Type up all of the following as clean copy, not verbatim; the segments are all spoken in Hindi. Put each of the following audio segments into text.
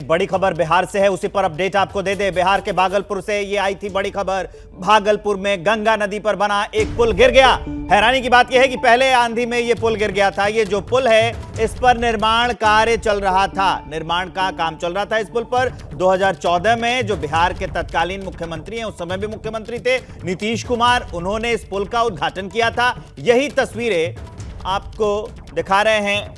बड़ी खबर बिहार से है, उसी पर अपडेट आपको दे दे। बिहार के भागलपुर से ये आई थी बड़ी खबर। भागलपुर में गंगा नदी पर बना एक पुल गिर गया। हैरानी की बात यह है कि पहले आंधी में ये पुल गिर गया था। ये जो पुल है इस पर निर्माण कार्य चल रहा था, निर्माण का काम चल रहा था इस पुल पर। 2014 में जो बिहार के तत्कालीन मुख्यमंत्री हैं, उस समय भी मुख्यमंत्री थे नीतीश कुमार, उन्होंने इस पुल का उद्घाटन किया था। यही तस्वीरें आपको दिखा रहे हैं।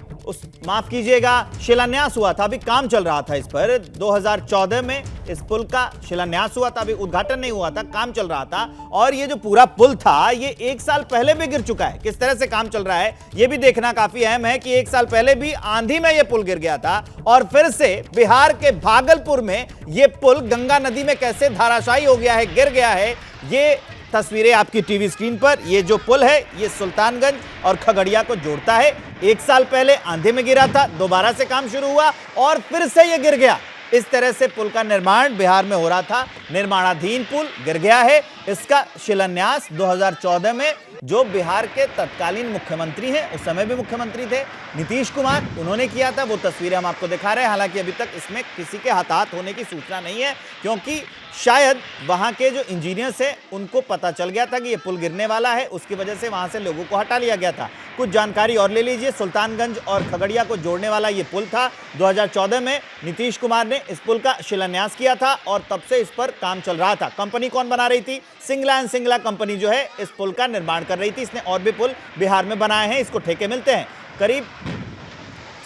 माफ कीजिएगा, शिलान्यास हुआ था, अभी काम चल रहा था इस पर। 2014 में इस पुल का शिलान्यास हुआ था, अभी उद्घाटन नहीं हुआ था, काम चल रहा था। और ये जो पूरा पुल था ये 1 साल पहले भी गिर चुका है। किस तरह से काम चल रहा है ये भी देखना काफी अहम है कि 1 साल पहले भी आंधी में ये पुल गिर गया था और फिर से बिहार के भागलपुर में ये पुल गंगा नदी में कैसे धाराशायी हो गया है, गिर गया है। ये तस्वीरें आपकी टीवी स्क्रीन पर। ये जो पुल है ये सुल्तानगंज और खगड़िया को जोड़ता है। 1 साल पहले आंधी में गिरा था, दोबारा से काम शुरू हुआ और फिर से ये गिर गया। इस तरह से पुल का निर्माण बिहार में हो रहा था, निर्माणाधीन पुल गिर गया है। इसका शिलान्यास 2014 में जो बिहार के तत्कालीन मुख्यमंत्री हैं, उस समय भी मुख्यमंत्री थे नीतीश कुमार, उन्होंने किया था। वो तस्वीरें हम आपको दिखा रहे हैं। हालांकि अभी तक इसमें किसी के हताहत होने की सूचना नहीं है, क्योंकि शायद वहां के जो इंजीनियर्स हैं उनको पता चल गया था कि ये पुल गिरने वाला है, उसकी वजह से वहां से लोगों को हटा लिया गया था। कुछ जानकारी और ले लीजिए। सुल्तानगंज और खगड़िया को जोड़ने वाला ये पुल था। 2014 में नीतीश कुमार ने इस पुल का शिलान्यास किया था और तब से इस पर काम चल रहा था। कंपनी कौन बना रही थी? सिंगला एंड सिंगला कंपनी जो है इस पुल का निर्माण कर रही थी। इसने और भी पुल बिहार में बनाए हैं, इसको ठेके मिलते हैं। करीब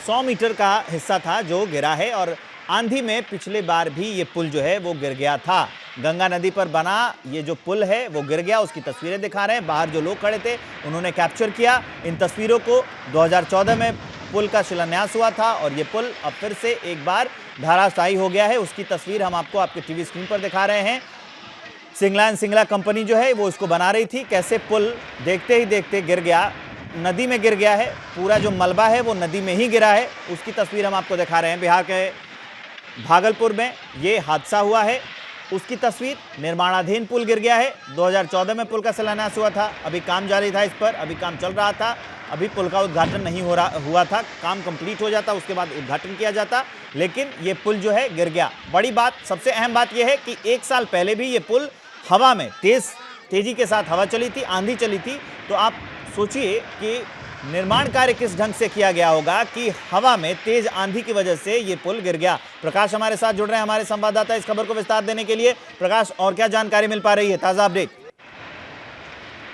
100 मीटर का हिस्सा था जो गिरा है और आंधी में पिछले बार भी ये पुल जो है वो गिर गया था। गंगा नदी पर बना ये जो पुल है वो गिर गया, उसकी तस्वीरें दिखा रहे हैं। बाहर जो लोग खड़े थे उन्होंने कैप्चर किया इन तस्वीरों को। 2014 में पुल का शिलान्यास हुआ था और ये पुल अब फिर से एक बार धराशायी हो गया है। उसकी तस्वीर हम आपको आपके टीवी स्क्रीन पर दिखा रहे हैं। सिंगला एंड सिंगला कंपनी जो है वो इसको बना रही थी। कैसे पुल देखते ही देखते गिर गया, नदी में गिर गया है। पूरा जो मलबा है वो नदी में ही गिरा है, उसकी तस्वीर हम आपको दिखा रहे हैं। बिहार के भागलपुर में ये हादसा हुआ है, उसकी तस्वीर। निर्माणाधीन पुल गिर गया है। 2014 में पुल का शिलान्यास हुआ था, अभी काम जारी था इस पर, अभी काम चल रहा था। अभी पुल का उद्घाटन नहीं हुआ था, काम कंप्लीट हो जाता उसके बाद उद्घाटन किया जाता, लेकिन ये पुल जो है गिर गया। बड़ी बात, सबसे अहम बात यह है कि 1 साल पहले भी ये पुल हवा में तेजी के साथ हवा चली थी, आंधी चली थी। तो आप सोचिए कि निर्माण कार्य किस ढंग से किया गया होगा कि हवा में तेज आंधी की वजह से ये पुल गिर गया। प्रकाश हमारे साथ जुड़ रहे हैं, हमारे संवाददाता, इस खबर को विस्तार देने के लिए। प्रकाश, और क्या जानकारी मिल पा रही है, ताजा अपडेट?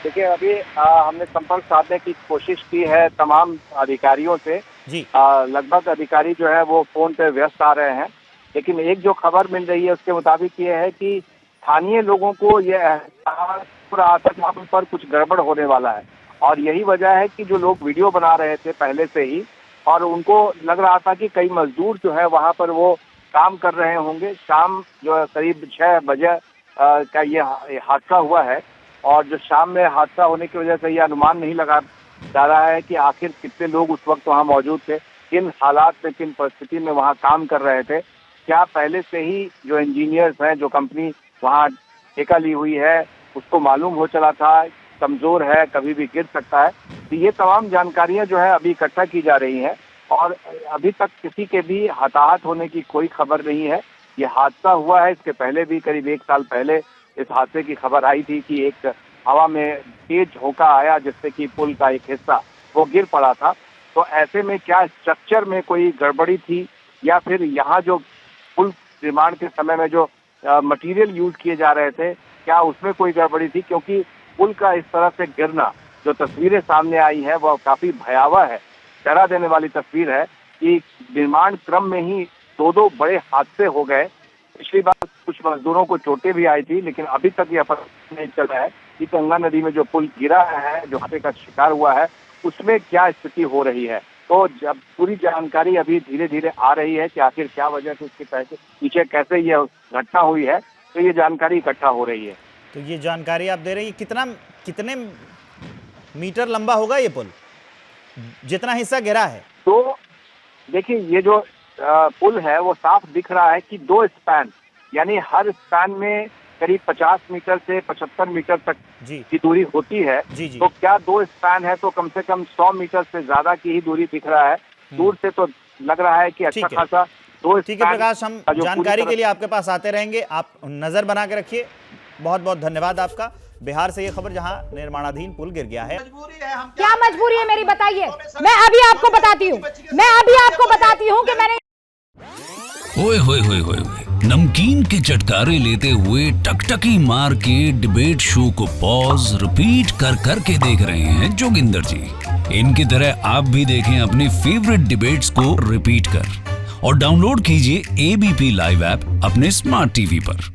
देखिए, अभी हमने संपर्क साधने की कोशिश की है तमाम अधिकारियों से जी। लगभग अधिकारी जो है वो फोन पे व्यस्त आ रहे हैं, लेकिन एक जो खबर मिल रही है उसके मुताबिक ये है कि स्थानीय लोगों को ये एहसास हो रहा था कि वहाँ पर कुछ गड़बड़ होने वाला है और यही वजह है कि जो लोग वीडियो बना रहे थे पहले से ही, और उनको लग रहा था कि कई मजदूर जो है वहाँ पर वो काम कर रहे होंगे। शाम जो करीब 6 बजे का ये हादसा हुआ है और जो शाम में हादसा होने की वजह से ये अनुमान नहीं लगा जा रहा है कि आखिर कितने लोग उस वक्त वहाँ मौजूद थे, किन हालात में, किन परिस्थिति में वहाँ काम कर रहे थे। क्या पहले से ही जो इंजीनियर्स हैं, जो कंपनी वहाँ ठेका ली हुई है, उसको मालूम हो चला था कमजोर है, कभी भी गिर सकता है? तो ये तमाम जानकारियां जो है अभी इकट्ठा की जा रही हैं और अभी तक किसी के भी हताहत होने की कोई खबर नहीं है। ये हादसा हुआ है, इसके पहले भी करीब 1 साल पहले इस हादसे की खबर आई थी कि एक हवा में तेज झोंका आया जिससे कि पुल का एक हिस्सा वो गिर पड़ा था। तो ऐसे में क्या स्ट्रक्चर में कोई गड़बड़ी थी या फिर यहाँ जो पुल निर्माण के समय में जो मटेरियल यूज किए जा रहे थे, क्या उसमें कोई गड़बड़ी थी? क्योंकि पुल का इस तरह से गिरना, जो तस्वीरें सामने आई है वह काफी भयावह है, डरा देने वाली तस्वीर है कि निर्माण क्रम में ही 2 बड़े हादसे हो गए। पिछली बार कुछ मजदूरों को चोटें भी आई थी, लेकिन अभी तक यह पता नहीं चला है कि गंगा नदी में जो पुल गिरा है, जो हादसे का शिकार हुआ है, उसमें क्या स्थिति हो रही है। तो जब पूरी जानकारी अभी धीरे धीरे आ रही है कि आखिर क्या वजह से उसके पीछे कैसे यह घटना हुई है, तो ये जानकारी इकट्ठा हो रही है। तो ये जानकारी आप दे रही है, कितने मीटर लंबा होगा ये पुल, जितना हिस्सा गिरा है? तो देखिए, ये जो पुल है वो साफ दिख रहा है कि 2 स्पैन, यानी हर स्पैन में करीब 50 मीटर से 75 मीटर तक की दूरी होती है। जी। तो क्या 2 स्पैन है तो कम से कम 100 मीटर से ज्यादा की ही दूरी दिख रहा है। दूर से तो लग रहा है कि अच्छा खासा दो ठीक है प्रकाश, हम जानकारी के लिए आपके पास आते रहेंगे, आप नजर बना के रखिए। बहुत बहुत धन्यवाद आपका। बिहार से ये खबर जहां निर्माणाधीन पुल गिर गया है। क्या मजबूरी है मेरी, बताइए। मैं अभी आपको बताती हूँ कि मैंने ओए होए होए होए नमकीन के चटकारे लेते हुए टकटकी मार के डिबेट शो को पॉज रिपीट कर करके देख रहे हैं जोगिंदर जी। इनकी तरह आप भी देखें अपने फेवरेट डिबेट्स को रिपीट कर और डाउनलोड कीजिए एबीपी लाइव ऐप अपने स्मार्ट टीवी पर।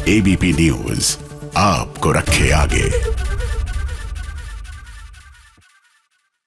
एबीपी न्यूज आपको रखे आगे।